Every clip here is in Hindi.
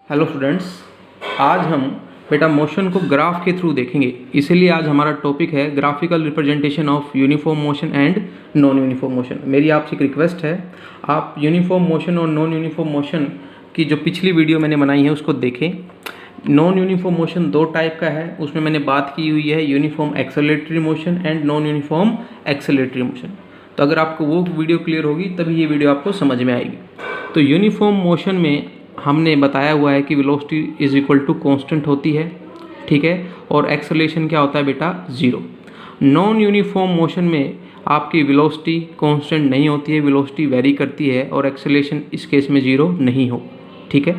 हेलो स्टूडेंट्स, आज हम बेटा मोशन को ग्राफ के थ्रू देखेंगे। इसीलिए आज हमारा टॉपिक है graphical representation of uniform motion and non uniform motion. मेरी आपसे एक रिक्वेस्ट है, आप यूनिफॉर्म मोशन और नॉन यूनिफॉर्म मोशन की जो पिछली वीडियो मैंने बनाई है उसको देखें। नॉन यूनिफॉर्म मोशन दो टाइप का है, उसमें मैंने बात की हुई है uniform acceleratory motion and non uniform acceleratory motion. तो अगर आपको वो वीडियो क्लियर होगी तभी ये वीडियो आपको समझ में आएगी। तो यूनिफॉर्म मोशन में हमने बताया हुआ है कि velocity is equal to constant होती है, ठीक है, और एक्सेलरेशन क्या होता है बेटा, ज़ीरो। नॉन यूनिफॉर्म मोशन में आपकी वेलोसिटी कांस्टेंट नहीं होती है, वेलोसिटी वेरी करती है और एक्सेलरेशन इस केस में ज़ीरो नहीं हो, ठीक है।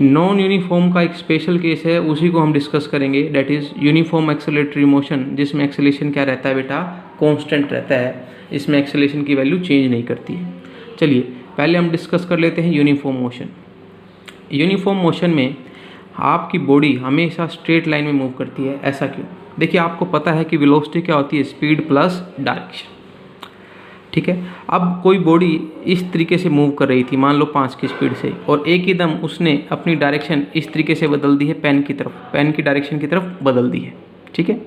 नॉन यूनिफॉर्म का एक स्पेशल केस है, उसी को हम डिस्कस करेंगे, that is uniform acceleratory motion, जिसमें एक्सेलरेशन क्या रहता है बेटा, कांस्टेंट रहता है। इसमें एक्सेलरेशन की वैल्यू चेंज नहीं करती है। चलिए पहले हम डिस्कस कर लेते हैं यूनिफॉर्म मोशन। यूनिफॉर्म मोशन में आपकी बॉडी हमेशा स्ट्रेट लाइन में मूव करती है। ऐसा क्यों? देखिए, आपको पता है कि वेलोसिटी क्या होती है, स्पीड प्लस डायरेक्शन, ठीक है। अब कोई बॉडी इस तरीके से मूव कर रही थी, मान लो 5 की स्पीड से, और एक ही दम उसने अपनी डायरेक्शन इस तरीके से बदल दी है, पेन की तरफ, पेन की डायरेक्शन की तरफ बदल दी है, ठीक है।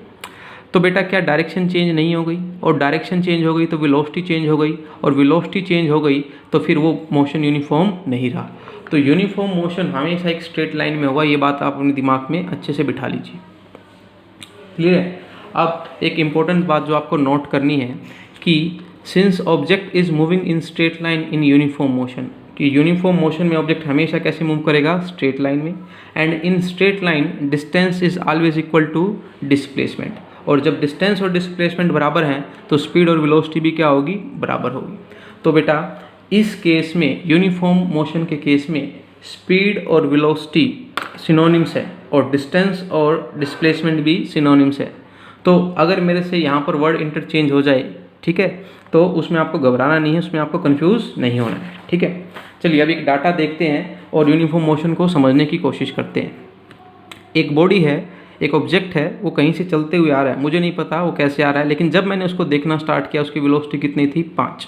तो बेटा क्या डायरेक्शन चेंज नहीं हो गई? और डायरेक्शन चेंज हो गई तो वेलोसिटी चेंज हो गई, और वेलोसिटी चेंज हो गई तो फिर वो मोशन यूनिफॉर्म नहीं रहा। तो यूनिफॉर्म मोशन हमेशा एक स्ट्रेट लाइन में होगा, ये बात आप अपने दिमाग में अच्छे से बिठा लीजिए, क्लियर है। अब एक इम्पोर्टेंट बात जो आपको नोट करनी है कि since object is moving in straight line in uniform motion, कि यूनिफॉर्म मोशन में ऑब्जेक्ट हमेशा कैसे मूव करेगा, स्ट्रेट लाइन में। And in straight line distance is always equal to displacement, और जब डिस्टेंस और डिस्प्लेसमेंट बराबर हैं तो स्पीड और वेलोसिटी भी क्या होगी, बराबर होगी। तो बेटा इस केस में, यूनिफॉर्म मोशन के केस में, स्पीड और वेलोसिटी सिनोनिम्स है और डिस्टेंस और डिस्प्लेसमेंट भी सिनोनिम्स है। तो अगर मेरे से यहाँ पर वर्ड इंटरचेंज हो जाए, ठीक है, तो उसमें आपको घबराना नहीं है, उसमें आपको कंफ्यूज नहीं होना है, ठीक है। चलिए अब एक डाटा देखते हैं और यूनिफॉर्म मोशन को समझने की कोशिश करते हैं। एक बॉडी है, एक ऑब्जेक्ट है, वो कहीं से चलते हुए आ रहा है, मुझे नहीं पता वो कैसे आ रहा है, लेकिन जब मैंने उसको देखना स्टार्ट किया उसकी वेलोसिटी कितनी थी, 5।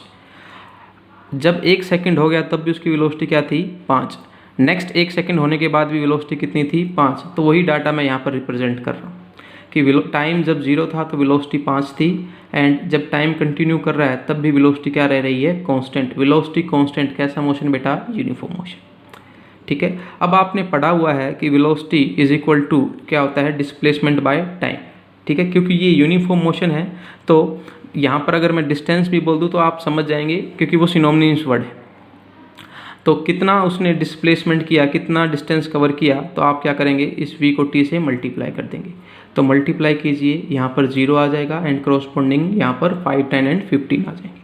जब 1 सेकंड हो गया तब भी उसकी वेलोसिटी क्या थी, 5। नेक्स्ट 1 सेकंड होने के बाद भी वेलोसिटी कितनी थी, 5। तो वही डाटा मैं यहाँ पर रिप्रेजेंट कर रहा हूँ कि टाइम जब 0 था तो वेलोसिटी 5 थी, एंड जब टाइम कंटिन्यू कर रहा है तब भी वेलोसिटी क्या रह रही है, कांस्टेंट। वेलोसिटी कांस्टेंट कैसा मोशन बेटा, यूनिफॉर्म मोशन, ठीक है। अब आपने पढ़ा हुआ है कि वेलोसिटी इज इक्वल टू क्या होता है, डिस्प्लेसमेंट बाय टाइम, ठीक है। क्योंकि ये यूनिफॉर्म मोशन है तो यहाँ पर अगर मैं डिस्टेंस भी बोल दूँ तो आप समझ जाएंगे, क्योंकि वो सिनोनिम्स वर्ड है। तो कितना उसने डिस्प्लेसमेंट किया, कितना डिस्टेंस कवर किया, तो आप क्या करेंगे, इस v को t से मल्टीप्लाई कर देंगे। तो मल्टीप्लाई कीजिए, यहाँ पर 0 आ जाएगा एंड करस्पॉन्डिंग यहाँ पर 5, 10 एंड 15 आ जाएंगे।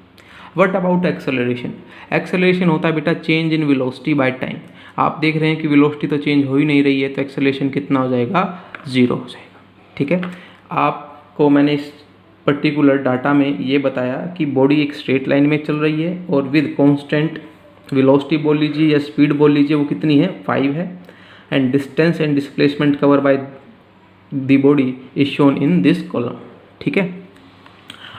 What about acceleration? एक्सेलरेशन होता है बेटा change in velocity by time. आप देख रहे हैं कि वेलोसिटी तो चेंज हो ही नहीं रही है, तो एक्सेलरेशन कितना हो जाएगा, 0 हो जाएगा, ठीक है। आपको मैंने इस पर्टिकुलर डाटा में ये बताया कि बॉडी एक स्ट्रेट लाइन में चल रही है और विद कांस्टेंट वेलोसिटी बोल लीजिए या स्पीड बोल लीजिए, वो कितनी है, 5 है, and distance and displacement cover by the body is shown in this column, ठीक है।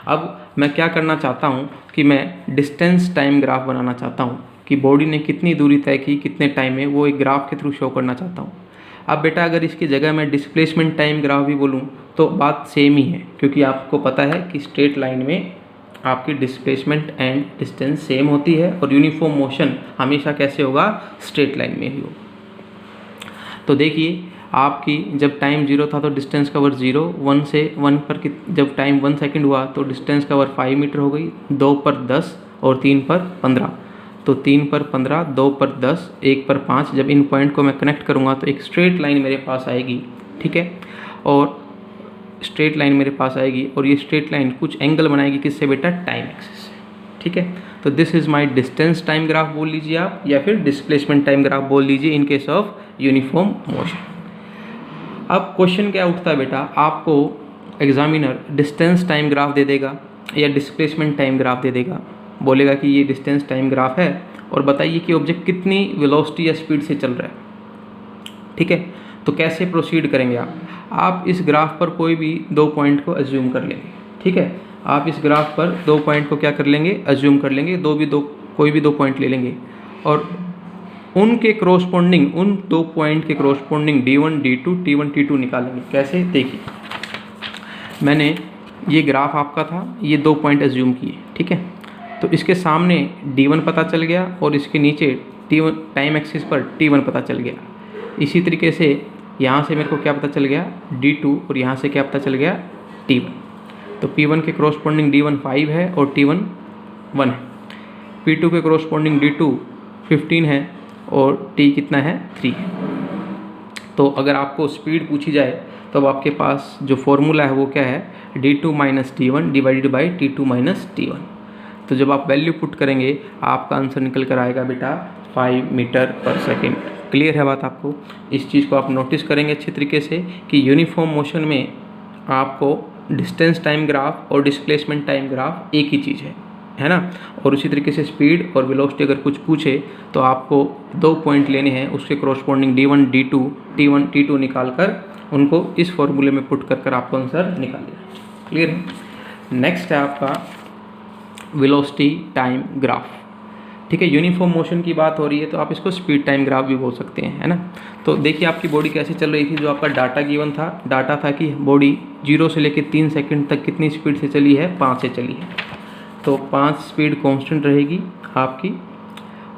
अब मैं क्या करना चाहता हूँ कि मैं डिस्टेंस टाइम ग्राफ बनाना चाहता हूँ कि बॉडी ने कितनी दूरी तय की, कितने टाइम में, वो एक ग्राफ के थ्रू शो करना चाहता हूँ। अब बेटा अगर इसकी जगह मैं डिस्प्लेसमेंट टाइम ग्राफ भी बोलूँ तो बात सेम ही है, क्योंकि आपको पता है कि स्ट्रेट लाइन में आपकी डिस्प्लेसमेंट एंड डिस्टेंस सेम होती है, और यूनिफॉर्म मोशन हमेशा कैसे होगा, स्ट्रेट लाइन में ही होगा। तो देखिए आपकी जब टाइम 0 था तो डिस्टेंस कवर 0, 1 से 1 पर जब टाइम 1 सेकंड हुआ तो डिस्टेंस कवर 5 मीटर हो गई, 2 पर 10 और 3 पर 15। तो 3 पर 15, 2 पर 10, 1 पर 5। जब इन पॉइंट को मैं कनेक्ट करूँगा तो एक स्ट्रेट लाइन मेरे पास आएगी, ठीक है। और स्ट्रेट लाइन मेरे पास आएगी और ये स्ट्रेट लाइन कुछ एंगल बनाएगी, किससे बेटा, टाइम एक्सिस से, ठीक है। तो this is my distance time graph बोल लीजिए आप, या फिर डिस्प्लेसमेंट टाइम ग्राफ बोल लीजिए in case of uniform motion. अब क्वेश्चन क्या उठता है बेटा, आपको एग्जामिनर डिस्टेंस टाइम ग्राफ दे देगा या डिस्प्लेसमेंट टाइम ग्राफ दे देगा, बोलेगा कि ये डिस्टेंस टाइम ग्राफ है और बताइए कि ऑब्जेक्ट कितनी वेलोसिटी या स्पीड से चल रहा है, ठीक है। तो कैसे प्रोसीड करेंगे आप इस ग्राफ पर कोई भी 2 पॉइंट को अज्यूम कर लेंगे, ठीक है। आप इस ग्राफ पर 2 पॉइंट को क्या कर लेंगे, अज्यूम कर लेंगे, कोई भी दो पॉइंट ले लेंगे, और उनके क्रोस्पोंडिंग, उन 2 पॉइंट के क्रोस्पोंडिंग D1 D2 T1 T2 निकालेंगे। कैसे, देखिए मैंने ये ग्राफ आपका था, ये 2 पॉइंट एज्यूम किए, ठीक है। तो इसके सामने D1 पता चल गया और इसके नीचे T1 टाइम एक्सिस पर T1 पता चल गया। इसी तरीके से यहाँ से मेरे को क्या पता चल गया, D2, और यहाँ से क्या पता चल गया, T1। तो P1 के क्रोस्पोंडिंग D1 5 है और T1 1 है। P2 के क्रोस्पोंडिंग D2 15 है और T कितना है, 3 है। तो अगर आपको स्पीड पूछी जाए तो अब आपके पास जो फॉर्मूला है वो क्या है, D2 minus T1 divided by T2 minus T1। तो जब आप वैल्यू पुट करेंगे आपका आंसर निकल कर आएगा बेटा 5 मीटर पर सेकेंड। क्लियर है बात आपको? इस चीज़ को आप नोटिस करेंगे अच्छे तरीके से कि यूनिफॉर्म मोशन में आपको डिस्टेंस टाइम ग्राफ और डिस्प्लेसमेंट टाइम ग्राफ एक ही चीज़ है ना। और उसी तरीके से स्पीड और वेलोसिटी अगर कुछ पूछे तो आपको 2 पॉइंट लेने हैं, उसके क्रोस्पोंडिंग D1 D2 T1 T2 निकाल कर उनको इस फॉर्मूले में पुट कर आपको आंसर निकाल लिया। क्लियर है? नेक्स्ट है आपका वेलोसिटी टाइम ग्राफ, ठीक है। यूनिफॉर्म मोशन की बात हो रही है तो आप इसको स्पीड टाइम ग्राफ भी बोल सकते हैं, है ना। तो देखिए आपकी बॉडी कैसे चल रही थी, जो आपका डाटा गिवन था, डाटा था कि बॉडी 0 से लेकर 3 सेकंड तक कितनी स्पीड से चली है, 5 से चली है। तो 5 स्पीड कांस्टेंट रहेगी आपकी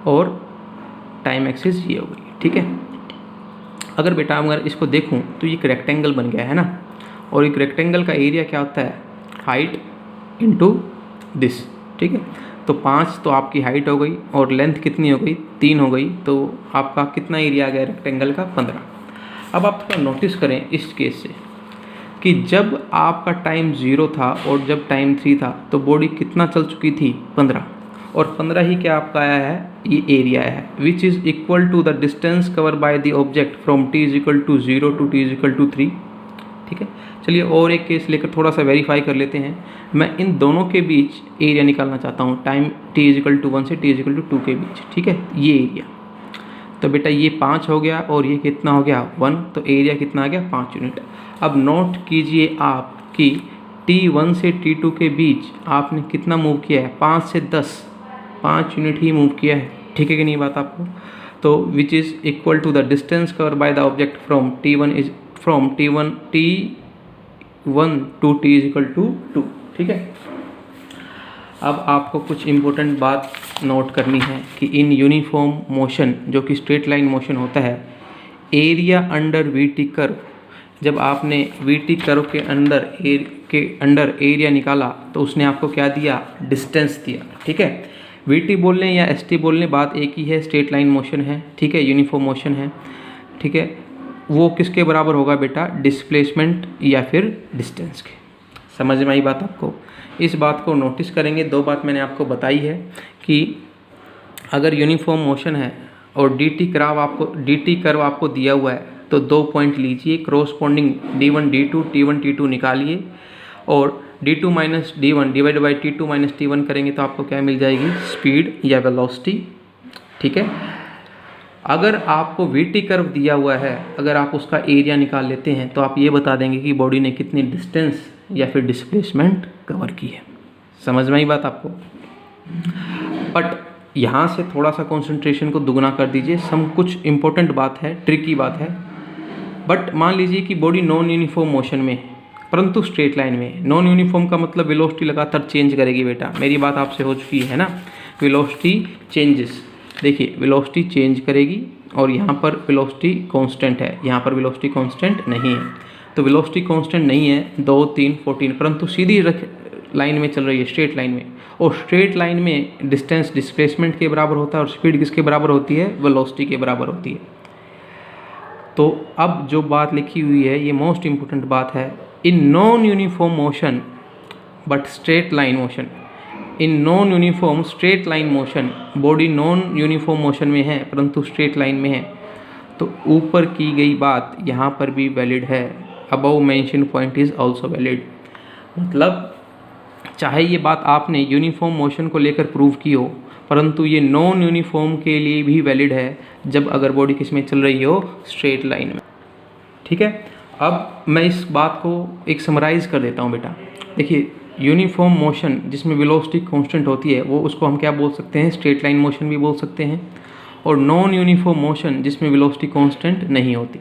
और टाइम एक्सिस ये हो गई, ठीक है। अगर बेटा अगर इसको देखूं तो ये एक रेक्टेंगल बन गया है ना, और एक रेक्टेंगल का एरिया क्या होता है, हाइट इंटू दिस, ठीक है। तो 5 तो आपकी हाइट हो गई और लेंथ कितनी हो गई, 3 हो गई, तो आपका कितना एरिया आ गया रेक्टेंगल का, 15। अब आप थोड़ा नोटिस करें इस केस से कि जब आपका टाइम 0 था और जब टाइम 3 था तो बॉडी कितना चल चुकी थी, 15, और 15 ही क्या आपका आया है, ये एरिया है, which is equal to the distance cover by the object from t is equal to 0 to t is equal to 3, ठीक है। चलिए और एक केस लेकर थोड़ा सा वेरीफाई कर लेते हैं। मैं इन दोनों के बीच एरिया निकालना चाहता हूँ, time t is equal to 1 से t इज इक्वल टू 2 के बीच, ठीक है, ये एरिया। तो बेटा ये 5 हो गया और ये कितना हो गया, 1, तो एरिया कितना आ गया, 5 यूनिट। अब नोट कीजिए आप कि T1 से T2 के बीच आपने कितना मूव किया है, 5 से 10, 5 यूनिट ही मूव किया है, ठीक है कि नहीं बात आपको। तो which is equal to the distance cover by the object from T1 to T is equal to 2, ठीक है। अब आपको कुछ इम्पोर्टेंट बात नोट करनी है कि इन यूनिफॉर्म मोशन, जो कि स्ट्रेट लाइन मोशन होता है, एरिया अंडर VT कर्व, जब आपने VT कर्व के अंडर एरिया निकाला तो उसने आपको क्या दिया, डिस्टेंस दिया, ठीक है। VT बोल लें या ST बोल लें, बात एक ही है, स्ट्रेट लाइन मोशन है, ठीक है, यूनिफॉर्म मोशन है, ठीक है। वो किसके बराबर होगा बेटा, डिस्प्लेसमेंट या फिर डिस्टेंस के। समझ में आई बात आपको? इस बात को नोटिस करेंगे, 2 बात मैंने आपको बताई है कि अगर यूनिफॉर्म मोशन है और DT कर्व आपको दिया हुआ है तो 2 पॉइंट लीजिए, क्रोस्पोंडिंग D1 D2 T1 T2 निकालिए और D2 minus D1 divide by T2 minus T1 करेंगे तो आपको क्या मिल जाएगी, स्पीड या वेलोसिटी, ठीक है। अगर आपको VT कर्व दिया हुआ है, अगर आप उसका एरिया निकाल लेते हैं तो आप ये बता देंगे कि बॉडी ने कितनी डिस्टेंस या फिर डिस्प्लेसमेंट कवर की है। समझ में आई बात आपको? बट यहाँ से थोड़ा सा कंसंट्रेशन को दुगना कर दीजिए, कुछ इंपॉर्टेंट बात है, ट्रिकी बात है। बट मान लीजिए कि बॉडी नॉन यूनिफॉर्म मोशन में है परंतु स्ट्रेट लाइन में। नॉन यूनिफॉर्म का मतलब वेलोसिटी लगातार चेंज करेगी बेटा, मेरी बात आपसे हो चुकी है ना। वेलोसिटी चेंजेस, देखिए वेलोसिटी चेंज करेगी और यहाँ पर वेलोसिटी कांस्टेंट है, यहाँ पर वेलोसिटी कांस्टेंट नहीं है। तो वेलोसिटी कांस्टेंट नहीं है 2, 3, 14, परंतु सीधी लाइन में चल रही है, स्ट्रेट लाइन में, और स्ट्रेट लाइन में डिस्टेंस डिस्प्लेसमेंट के बराबर होता है और स्पीड किसके बराबर होती है, वेलोसिटी के बराबर होती है। तो अब जो बात लिखी हुई है ये मोस्ट इम्पोर्टेंट बात है, in non uniform motion but straight line motion, in non uniform straight line motion, body non uniform motion में है परंतु स्ट्रेट लाइन में है, तो ऊपर की गई बात यहाँ पर भी वैलिड है, above mention point is also valid. मतलब चाहे ये बात आपने यूनिफॉर्म मोशन को लेकर प्रूव की हो परंतु ये नॉन यूनिफॉर्म के लिए भी वैलिड है जब अगर बॉडी किस में चल रही हो, स्ट्रेट लाइन में, ठीक है। अब मैं इस बात को एक समराइज़ कर देता हूँ बेटा। देखिए यूनिफॉर्म मोशन जिसमें वेलोसिटी कांस्टेंट होती है वो उसको हम क्या बोल सकते हैं, स्ट्रेट लाइन मोशन भी बोल सकते हैं, और नॉन यूनिफॉर्म मोशन जिसमें वेलोसिटी कांस्टेंट नहीं होती।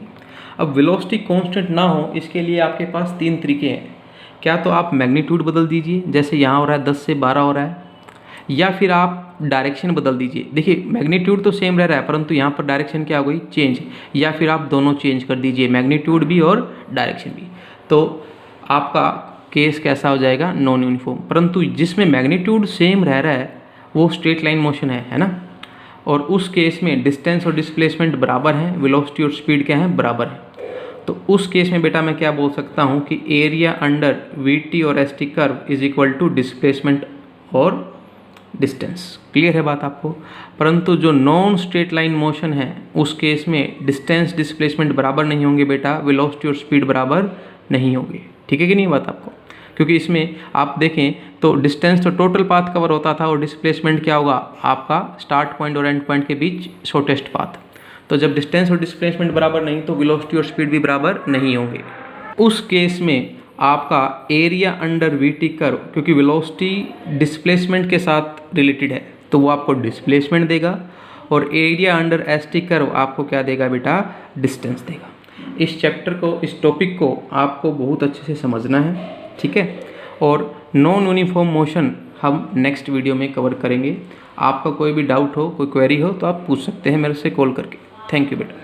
अब वेलोसिटी कांस्टेंट ना हो इसके लिए आपके पास 3 तरीके हैं। क्या तो आप मैग्नीट्यूड बदल दीजिए, जैसे यहाँ हो रहा है 10 से 12 हो रहा है, या फिर आप डायरेक्शन बदल दीजिए। देखिए मैग्नीट्यूड तो सेम रह रहा है परंतु यहाँ पर डायरेक्शन क्या हो गई, चेंज, या फिर आप दोनों चेंज कर दीजिए, मैग्नीट्यूड भी और डायरेक्शन भी। तो आपका केस कैसा हो जाएगा, नॉन यूनिफॉर्म। परंतु जिसमें मैग्नीट्यूड सेम रह रहा है वो स्ट्रेट लाइन मोशन है ना, और उस केस में डिस्टेंस और डिस्प्लेसमेंट बराबर हैं, वेलोसिटी और स्पीड क्या है, बराबर है। तो उस केस में बेटा मैं क्या बोल सकता हूँ कि एरिया अंडर वी टी और S T curve is equal to displacement और डिस्टेंस। क्लियर है बात आपको। परंतु जो नॉन स्ट्रेट लाइन मोशन है उस केस में डिस्टेंस डिस्प्लेसमेंट बराबर नहीं होंगे बेटा, वेलोसिटी और स्पीड बराबर नहीं होंगे। ठीक है कि नहीं बात आपको, क्योंकि इसमें आप देखें तो डिस्टेंस तो टोटल पाथ कवर होता था और डिस्प्लेसमेंट क्या होगा, आपका स्टार्ट पॉइंट और एंड पॉइंट के बीच शॉर्टेस्ट पाथ। तो जब डिस्टेंस और डिस्प्लेसमेंट बराबर नहीं तो वेलोसिटी और स्पीड भी बराबर नहीं होंगे। उस केस में आपका area under V T curve, क्योंकि वेलोसिटी डिस्प्लेसमेंट के साथ रिलेटेड है तो वो आपको डिस्प्लेसमेंट देगा, और area under S T curve आपको क्या देगा बेटा, डिस्टेंस देगा। इस चैप्टर को, इस टॉपिक को आपको बहुत अच्छे से समझना है, ठीक है। और नॉन यूनिफॉर्म मोशन हम नेक्स्ट वीडियो में कवर करेंगे। आपका कोई भी डाउट हो, कोई क्वेरी हो तो आप पूछ सकते हैं मेरे से कॉल करके। थैंक यू बेटा।